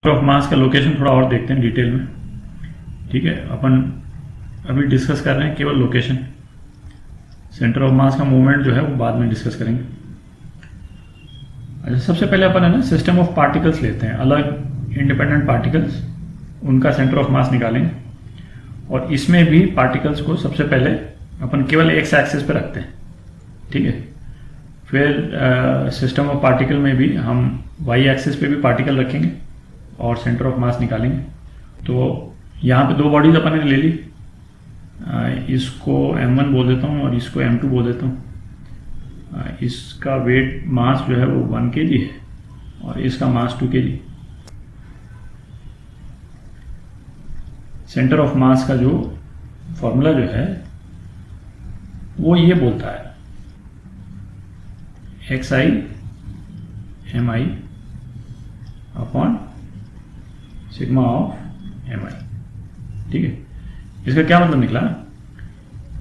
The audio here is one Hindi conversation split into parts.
ऑफ मास का लोकेशन थोड़ा और देखते हैं डिटेल में। ठीक है, अपन अभी डिस्कस कर रहे हैं केवल लोकेशन। सेंटर ऑफ मास का मूवमेंट जो है वो बाद में डिस्कस करेंगे। अच्छा, सबसे पहले अपन है ना सिस्टम ऑफ पार्टिकल्स लेते हैं, अलग इंडिपेंडेंट पार्टिकल्स, उनका सेंटर ऑफ मास निकालेंगे। और इसमें भी पार्टिकल्स को सबसे पहले अपन केवल एक्स एक्सिस पे रखते हैं। ठीक है, फिर सिस्टम ऑफ पार्टिकल में भी हम वाई एक्सिस पे भी पार्टिकल रखेंगे और सेंटर ऑफ मास निकालेंगे। तो यहाँ पे दो बॉडीज अपन ने ले ली, इसको m1 बोल देता हूँ और इसको m2 बोल देता हूँ। इसका वेट मास जो है वो 1 kg है और इसका मास 2 kg। सेंटर ऑफ मास का जो फॉर्मूला जो है वो ये बोलता है xi mi upon sigma of mi। ठीक है, इसका क्या मतलब निकला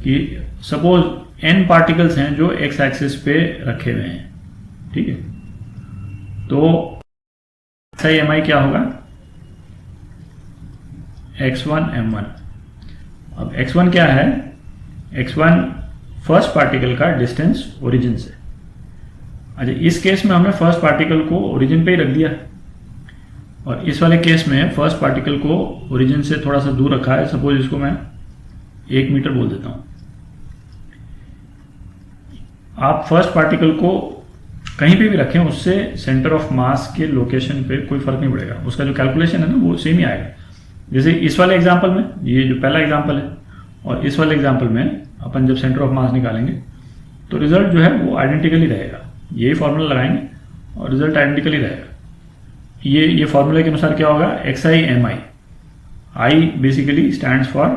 कि सपोज n पार्टिकल्स हैं जो x एक्सिस पे रखे हुए हैं। ठीक है, तो xi mi क्या होगा, x1 m1। अब x1 क्या है, x1 फर्स्ट पार्टिकल का डिस्टेंस ओरिजिन से। अच्छा, इस केस में हमने फर्स्ट पार्टिकल को ओरिजिन पे ही रख दिया और इस वाले केस में फर्स्ट पार्टिकल को ओरिजिन से थोड़ा सा दूर रखा है। सपोज इसको मैं 1 मीटर बोल देता हूं। आप फर्स्ट पार्टिकल को कहीं पे भी रखें, उससे सेंटर ऑफ मास के लोकेशन पे कोई फर्क नहीं पड़ेगा, उसका जो कैलकुलेशन है ना वो सेम ही आएगा। जैसे इस वाले एग्जांपल में, ये जो पहला एग्जांपल है और इस वाले एग्जांपल में अपन जब सेंटर ऑफ मास निकालेंगे तो रिजल्ट जो है वो आइडेंटिकली रहेगा। यही फॉर्मूला लगाएंगे और रिजल्ट आइडेंटिकली रहेगा। ये फॉर्मूले के अनुसार क्या होगा, xi mi। i basically stands for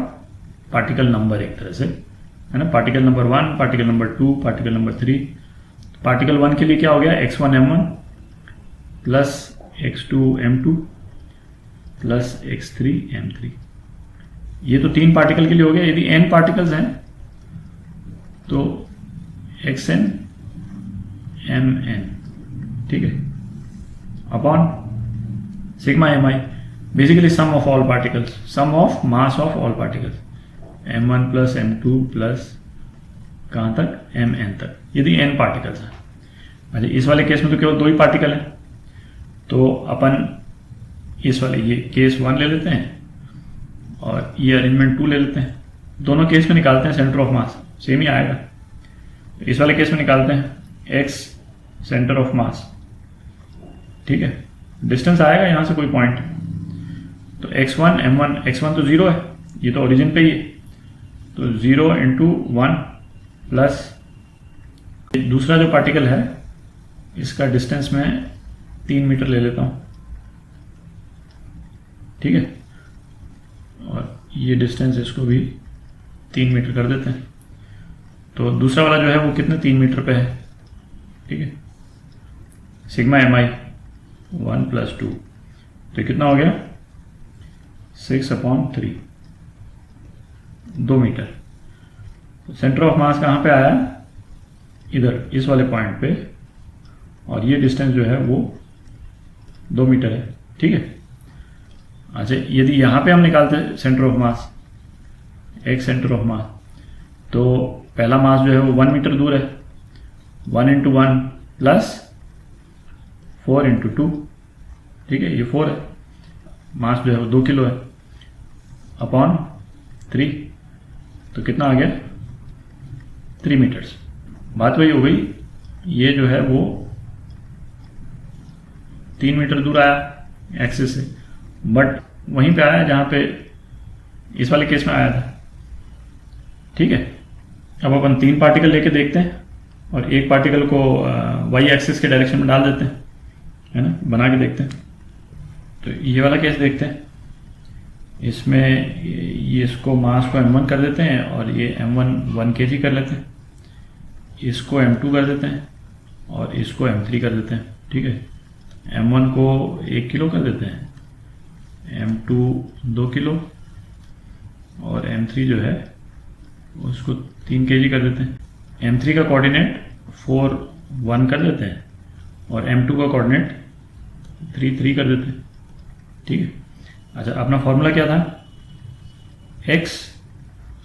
particle number, एक तरह से है ना, particle number 1, particle number 2, particle number 3। Particle 1 के लिए क्या हो गया, x1 m1 plus x2 m2 plus x3 m3। ये तो 3 पार्टिकल के लिए हो गया। यदि n पार्टिकल्स हैं तो xn mn। ठीक है, upon sigma mi, basically sum of all particles, sum of mass of all particles, m1 plus m2 plus कहाँ तक, mn तक, यदि n पार्टिकल्स हैं। अच्छा, इस वाले केस में तो केवल 2 ही पार्टिकल हैं, तो अपन इस वाले ये केस 1 ले लेते हैं और ये अरेंजमेंट 2 ले लेते हैं। दोनों केस में निकालते हैं सेंटर ऑफ मास, सेम ही आएगा। इस वाले केस में निकालते हैं x सेंटर ऑफ मास। ठीक है, डिस्टेंस आएगा यहाँ से कोई पॉइंट, तो x1 m1, x1 तो 0 है, ये तो ओरिजिन पे ही है, तो 0 इंटू 1 प्लस दूसरा जो पार्टिकल है इसका डिस्टेंस मैं 3 मीटर ले लेता हूँ। ठीक है, और ये डिस्टेंस इसको भी 3 मीटर कर देते हैं। तो दूसरा वाला जो है वो कितने, 3 मीटर पे है। ठीक है, सिग्मा mi 1 प्लस 2, तो कितना हो गया, 6/3, 2 मीटर। तो सेंटर ऑफ मास कहाँ पे आया, इधर इस वाले पॉइंट पे, और ये डिस्टेंस जो है वो 2 मीटर है। ठीक है, अच्छा, यदि यहाँ पे हम निकालते सेंटर ऑफ मास, एक सेंटर ऑफ मास, तो पहला मास जो है वो 1 मीटर दूर है, 1 इंटू 1 प्लस 4 इंटू 2। ठीक है, ये 4 है, मास जो है वो 2 किलो है, अपॉन 3, तो कितना आ गया, 3 मीटर्स। बात वही हो गई, ये जो है वो 3 मीटर दूर आया एक्सिस से, बट वहीं पे आया जहाँ पे इस वाले केस में आया था। ठीक है, अब अपन 3 पार्टिकल लेके देखते हैं और एक पार्टिकल को वाई एक्सिस के डायरेक्शन में डाल देते हैं, है ना, बना के देखते हैं। तो ये वाला केस देखते हैं, इसमें ये इसको मास को m1 कर देते हैं और ये m1 1 kg कर लेते हैं, इसको m2 कर देते हैं और इसको m3 कर देते हैं। ठीक है, m1 को 1 किलो कर देते हैं, m2 2 किलो और m3 जो है उसको 3 kg कर देते हैं। m3 का कोऑर्डिनेट 4 1 कर देते हैं और m2 का कोऑर्डिनेट 3 3 कर देते हैं। ठीक है। अच्छा, अपना फॉर्मूला क्या था? एक्स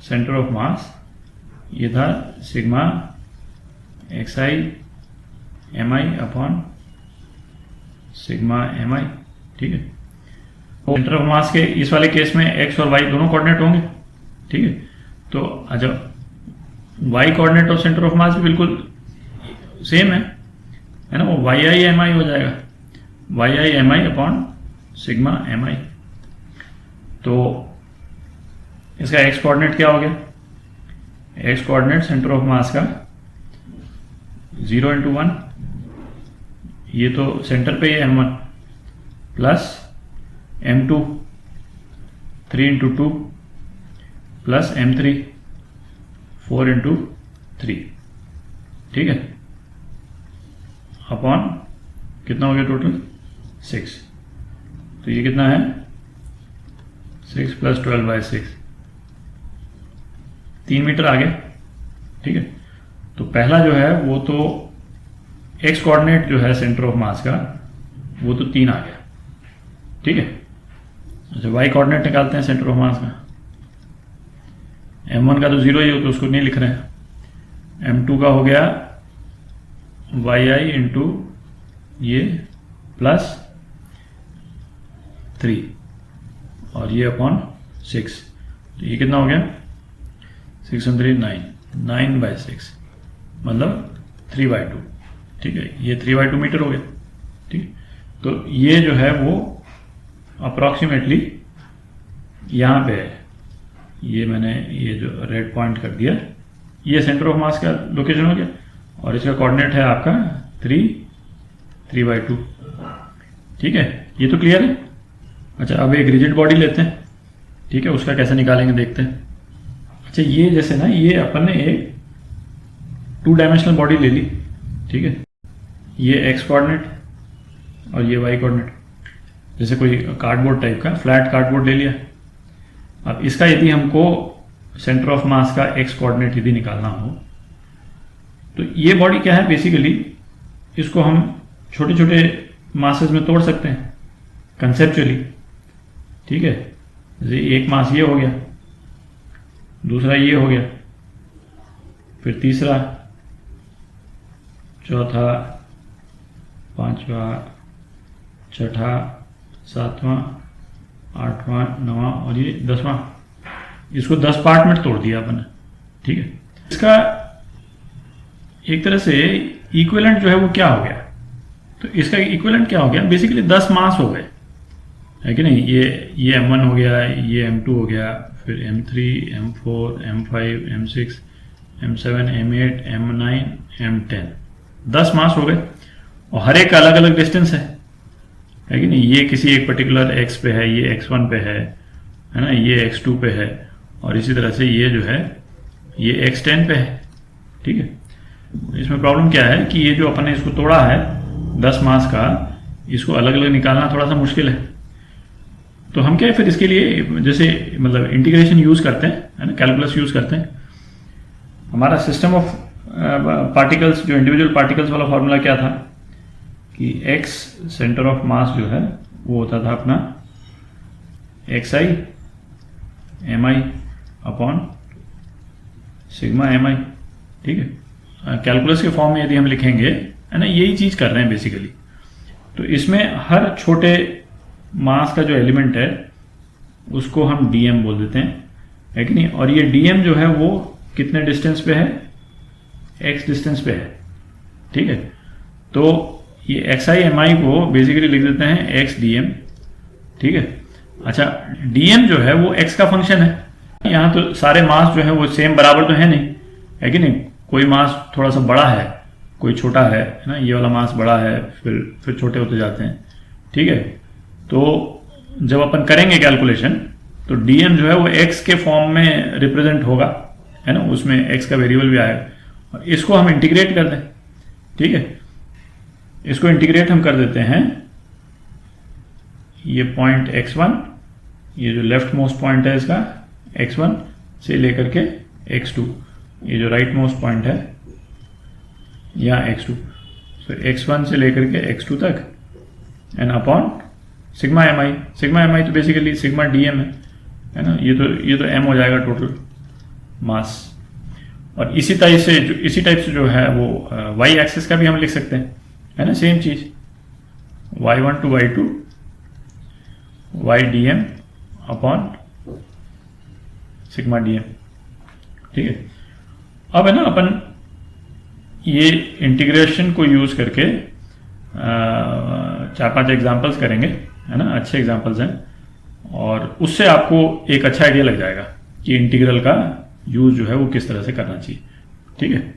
सेंटर ऑफ मास, ये था sigma X I M I upon sigma M I, ठीक है। सेंटर ऑफ मास के इस वाले केस में एक्स और वाई दोनों कोऑर्डिनेट होंगे, ठीक है। तो अच्छा, वाई कोऑर्डिनेट और सेंटर ऑफ मास भी बिल्कुल सेम है ना, वो वाई आई एम आई हो जाएगा, Y I M I upon sigma M I. तो इसका एक्स कोऑर्डिनेट क्या हो गया? X coordinate centre of mass का 0 × 1, ये तो सेंटर पे है m1, plus m2 3 × 2 plus m3 4 × 3, ठीक है, अपॉन कितना हो गया टोटल? 6। तो ये कितना है? 6 + 12/6, 3 मीटर आ गया, ठीक है। तो पहला जो है वो तो एक्स कोऑर्डिनेट जो है सेंटर ऑफ मास का वो तो 3 आ गया, ठीक है। अच्छा, वाई कोऑर्डिनेट निकालते हैं सेंटर ऑफ मास का। m1 का तो 0 ही हो तो उसको नहीं लिख रहे हैं। m2 का हो गया वाई आई इंटू ये प्लस 3 और ये अपॉन 6, तो ये कितना हो गया? 6 × 3 9, 9/6 मतलब 3/2, ठीक है। ये 3/2 मीटर हो गया, ठीक है। तो ये जो है वो अप्रॉक्सीमेटली यहाँ पे है, ये मैंने ये जो रेड पॉइंट कर दिया, ये सेंटर ऑफ मास का लोकेशन हो गया और इसका कोऑर्डिनेट है आपका 3/2, ठीक है। ये तो क्लियर है। अच्छा, अब एक रिजिड बॉडी लेते हैं, ठीक है, उसका कैसे निकालेंगे देखते हैं। अच्छा, ये जैसे ना, ये अपन ने एक 2 डायमेंशनल बॉडी ले ली, ठीक है, ये एक्स कोऑर्डिनेट और ये वाई कोऑर्डिनेट, जैसे कोई कार्डबोर्ड टाइप का फ्लैट कार्डबोर्ड ले लिया। अब इसका यदि हमको सेंटर ऑफ मास का एक्स कोऑर्डिनेट यदि निकालना हो तो ये बॉडी क्या है? बेसिकली इसको हम छोटे छोटे मासेस में तोड़ सकते हैं कंसेप्चुअली, ठीक है। जैसे एक मास ये हो गया, दूसरा ये हो गया, फिर तीसरा, चौथा, पांचवा, छठा, सातवां, आठवां, नवां और ये 10वां। इसको 10 पार्ट में तोड़ दिया अपन ने, ठीक है। इसका एक तरह से इक्विवेलेंट जो है वो क्या हो गया? तो इसका इक्विवेलेंट क्या हो गया? बेसिकली 10 मास हो गए, है कि नहीं। ये m1 हो गया, ये m2 हो गया, फिर m3, m4, m5, m6, m7, m8, m9, m10, 10 मास हो गए और हर एक का अलग अलग डिस्टेंस है कि नहीं। ये किसी एक पर्टिकुलर x पे है, ये x1 पे है ना, ये x2 पे है और इसी तरह से ये जो है ये x10 पे है, ठीक है। इसमें प्रॉब्लम क्या है कि ये जो अपन ने इसको तोड़ा है 10 मास का, इसको अलग अलग निकालना थोड़ा सा मुश्किल है। तो हम क्या है फिर इसके लिए जैसे मतलब इंटीग्रेशन यूज करते हैं, है ना, कैलकुलस यूज करते हैं। हमारा सिस्टम ऑफ पार्टिकल्स, जो इंडिविजुअल पार्टिकल्स वाला फॉर्मूला क्या था कि एक्स सेंटर ऑफ मास जो है वो होता था अपना X I M I upon sigma M I, ठीक है। कैलकुलस के फॉर्म में यदि हम लिखेंगे, है ना, यही चीज कर रहे हैं बेसिकली। तो इसमें हर छोटे मास का जो एलिमेंट है उसको हम डीएम बोल देते हैं, है कि नहीं। और ये डीएम जो है वो कितने डिस्टेंस पे है? एक्स डिस्टेंस पे है, ठीक है। तो ये एक्स आई एम आई को बेसिकली लिख देते हैं एक्स डीएम, ठीक है। अच्छा, डीएम जो है वो एक्स का फंक्शन है। यहाँ तो सारे मास जो है वो सेम बराबर तो है नहीं, है कि नहीं। कोई मास थोड़ा सा बड़ा है, कोई छोटा है ना, ये वाला मास बड़ा है, फिर छोटे होते जाते हैं, ठीक है। तो जब अपन करेंगे कैलकुलेशन तो डीएम जो है वो एक्स के फॉर्म में रिप्रेजेंट होगा, है ना, उसमें एक्स का वेरिएबल भी आएगा और इसको हम इंटीग्रेट कर दें, ठीक है। इसको इंटीग्रेट हम कर देते हैं, ये पॉइंट x1, ये जो लेफ्ट मोस्ट पॉइंट है इसका x1 से लेकर के x2, ये जो राइट मोस्ट पॉइंट है यहाँ x2, फिर x1 से लेकर के x2 तक and upon sigma M I तो बेसिकली सिग्मा डी एम है ना, ये तो एम हो जाएगा टोटल मास। और इसी टाइप से जो है वो वाई एक्सिस का भी हम लिख सकते हैं, है ना, सेम चीज y1 to y2 y d m upon sigma d m. ठीक है, अब है ना अपन ये इंटीग्रेशन को यूज करके 4-5 एग्जांपल्स करेंगे, है ना, अच्छे एग्जांपल्स हैं, और उससे आपको एक अच्छा आइडिया लग जाएगा कि इंटीग्रल का यूज जो है वो किस तरह से करना चाहिए। ठीक है।